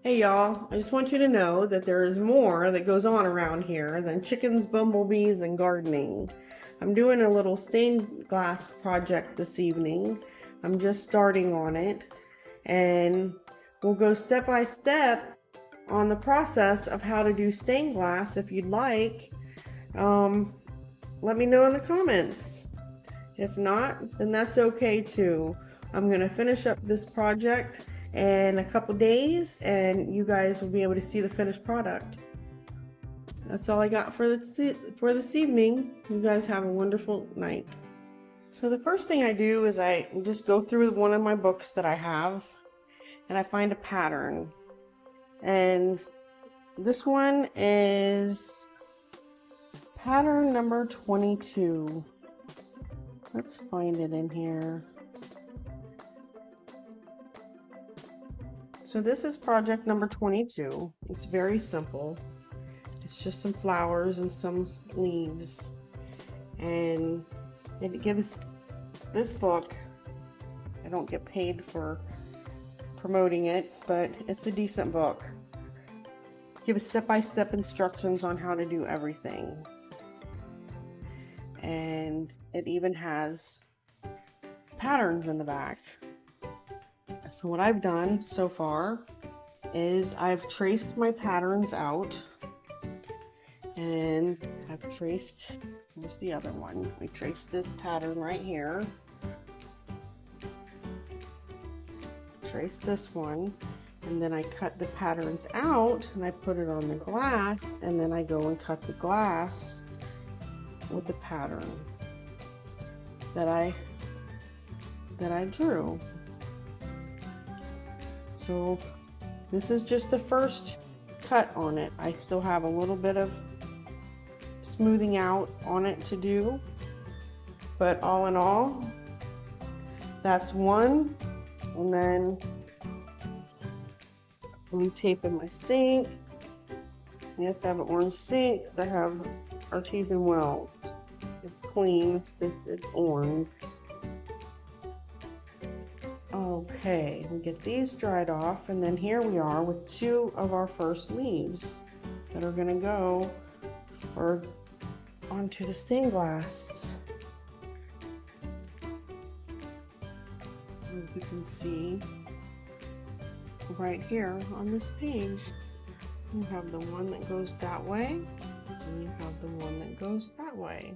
Hey y'all, I just want you to know that there is more that goes on around here than chickens, bumblebees, and gardening. I'm doing a little stained glass project this evening. I'm just starting on it, and we'll go step by step on the process of how to do stained glass. If you'd like, let me know in the comments. If not, then that's okay too. I'm gonna finish up this project in a couple days and you guys will be able to see the finished product. That's all I got for this evening. You guys have a wonderful night. So the first thing I do is I just go through one of my books that I have and I find a pattern. And this one is pattern number 22. Let's find it in here. So this is project number 22. It's very simple. It's just some flowers and some leaves. And it gives this book, I don't get paid for promoting it, but it's a decent book. It gives step-by-step instructions on how to do everything. And it even has patterns in the back. So what I've done so far is I've traced my patterns out, and I've traced, here's the other one. We traced this pattern right here. Trace this one, and then I cut the patterns out and I put it on the glass, and then I go and cut the glass with the pattern that I drew. So this is just the first cut on it. I still have a little bit of smoothing out on it to do, but all in all, that's one. And then I'm taping my sink. Yes, I have an orange sink. I have artesian wells. It's clean, it's orange. Okay, we get these dried off, and then here we are with two of our first leaves that are gonna go onto the stained glass. As you can see right here on this page, you have the one that goes that way, and you have the one that goes that way.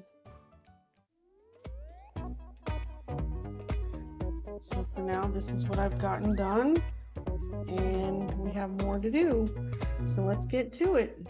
So for now, this is what I've gotten done, and we have more to do. So let's get to it.